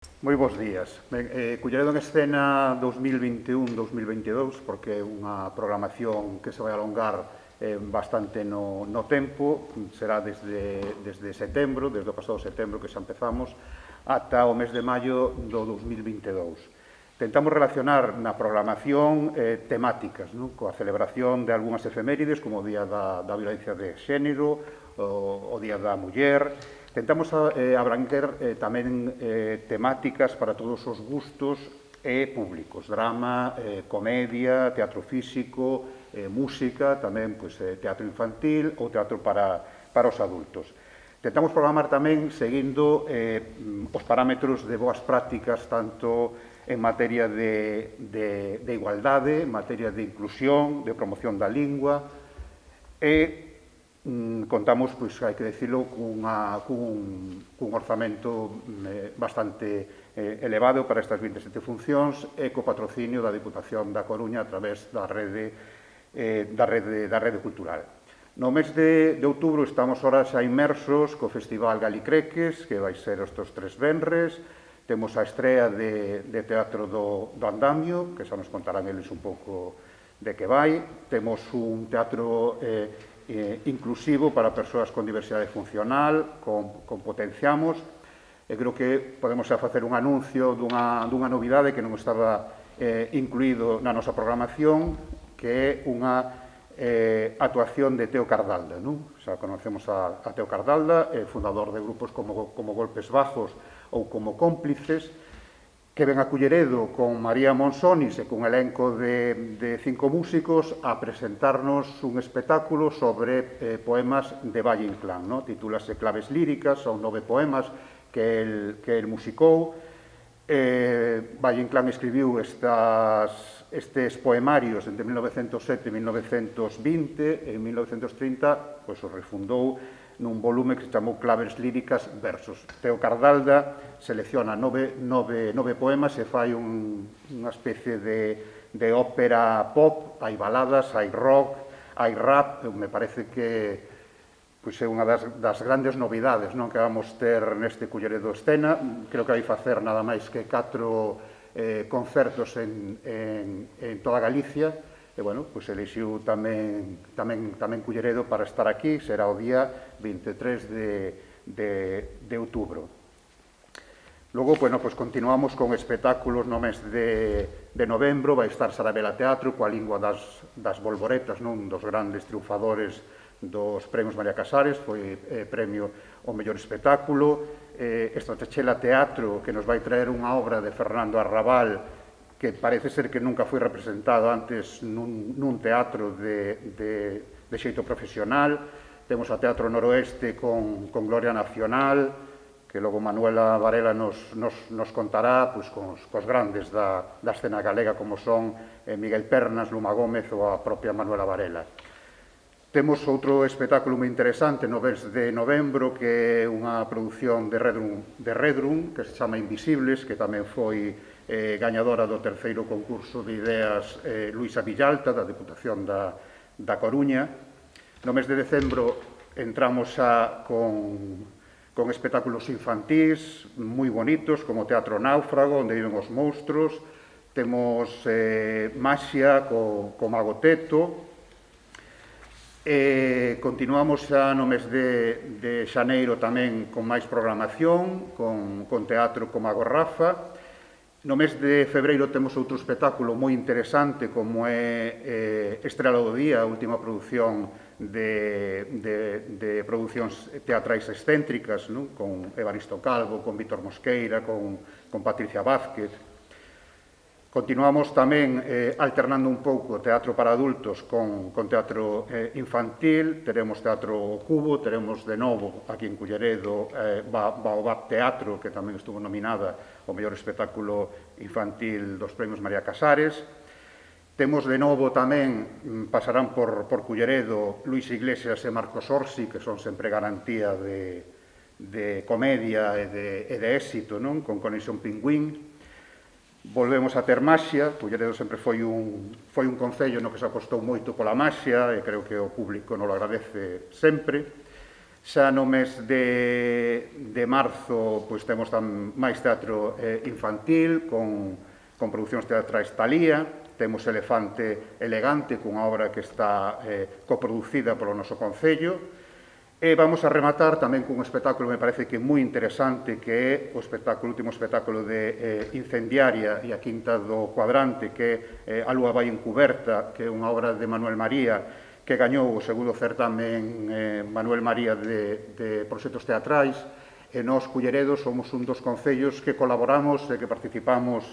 Moi bons días. Culleredo en escena 2021-2022 porque é unha programación que se vai alongar bastante no tempo. Será desde setembro, desde o pasado setembro que xa empezamos, ata o mes de maio do 2022. Tentamos relacionar na programación temáticas, non? Coa celebración de algunhas efemérides, como o Día da Violencia de Xénero, o Día da Muller. Tentamos abranguer tamén temáticas para todos os gustos e públicos. Drama, comedia, teatro físico, música, tamén teatro infantil ou teatro para os adultos. Tentamos programar tamén seguindo os parámetros de boas prácticas tanto en materia de igualdade, en materia de inclusión, de promoción da lingua e contamos, pois, hai que decirlo, cun orzamento bastante elevado para estas 27 funcións e co patrocinio da Diputación da Coruña a través da rede cultural. No mes de outubro estamos ahora xa inmersos co Festival Galicreques, que vai ser estes 3 venres. Temos a estrea de teatro do Andamio, que xa nos contarán eles un pouco de que vai. Temos un teatro inclusivo para persoas con diversidade funcional, con Potenciamos. E creo que podemos xa facer un anuncio dunha novidade que non estaba incluído na nosa programación, que é unha actuación de Teo Cardalda, non? Xa conocemos a Teo Cardalda, fundador de grupos como Golpes Bajos ou como Cómplices, que ven a Culleredo con María Monsonis e cun elenco de 5 músicos a presentarnos un espectáculo sobre poemas de Valle Inclán, no? Titúlase Claves Líricas, son 9 poemas que el musicou. Valle Inclán escribiu estes poemarios entre 1907 e 1920, e en 1930 os refundou nun volume que se chamou Claves Líricas Versos. Teo Cardalda selecciona 9 poemas e fai unha especie de ópera pop. Hai baladas, hai rock, hai rap. Me parece que é unha das grandes novidades que vamos ter neste Culleredo Escena. Creo que vai facer nada máis que 4 concertos en toda Galicia. E, bueno, elixiu tamén Culleredo para estar aquí. Será o día 23 de outubro. Logo, continuamos con espectáculos no mes de novembro. Vai estar Sarabela Teatro coa lingua das bolboretas, un dos grandes triunfadores dos premios María Casares. Foi premio ao mellor espectáculo. Estratexela Teatro, que nos vai traer unha obra de Fernando Arrabal, que parece ser que nunca foi representado antes nun teatro de xeito profesional. Temos a Teatro Noroeste con Gloria Nacional, que logo Manuela Varela nos contará cos grandes da escena galega, como son Miguel Pernas, Luma Gómez ou a propia Manuela Varela. Temos outro espectáculo moi interesante no mes de novembro, que é unha produción de Redrum, que se chama Invisibles, que tamén foi gañadora do 3º concurso de ideas Luisa Villalta, da Deputación da Coruña. No mes de decembro entramos xa con espectáculos infantís moi bonitos, como Teatro Náufrago, onde viven os monstruos. Temos Maxia co Mago Teto. Continuamos xa no mes de xaneiro tamén con máis programación, con teatro como Mago Rafa. No mes de febreiro temos outro espectáculo moi interesante, como é Estrela do Día, a última produción de producións teatrais excéntricas, con Evaristo Calvo, con Víctor Mosqueira, con Patricia Vázquez. Continuamos tamén alternando un pouco teatro para adultos con teatro infantil. Teremos Teatro Cubo, teremos de novo aquí en Culleredo Baobab Teatro, que tamén estuvo nominada ao mellor espectáculo infantil dos premios María Casares. Temos de novo tamén, pasarán por Culleredo, Luis Iglesias e Marcos Orsi, que son sempre garantía de comedia e de éxito, con Conexión Pingüín. Volvemos a ter Maxia. Culleredo sempre foi un concello no que se apostou moito pola maxia, e creo que o público nos lo agradece sempre. Xa no mes de marzo pois temos máis teatro infantil con producións teatrais Talía, temos Elefante Elegante cunha obra que está coproducida polo noso Concello, e vamos a rematar tamén cun espectáculo que me parece que é moi interesante, que é o último espectáculo de Incendiaria e a Quinta do Cuadrante, que é A Lúa vai encuberta, que é unha obra de Manuel María, que gañou o segundo certamen Manuel María de proxectos teatrais, e nós, Culleredo, somos un dos concellos que colaboramos e que participamos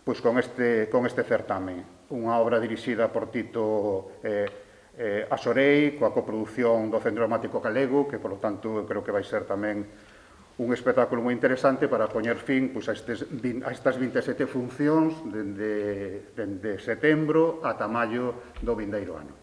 pois, con este certamen. Unha obra dirixida por Tito Asorei, coa coproducción do Centro Dramático Galego, que, polo tanto, creo que vai ser tamén un espectáculo moi interesante para poñer fin pois, a estas 27 funcións dende setembro ata maio do vindeiro ano.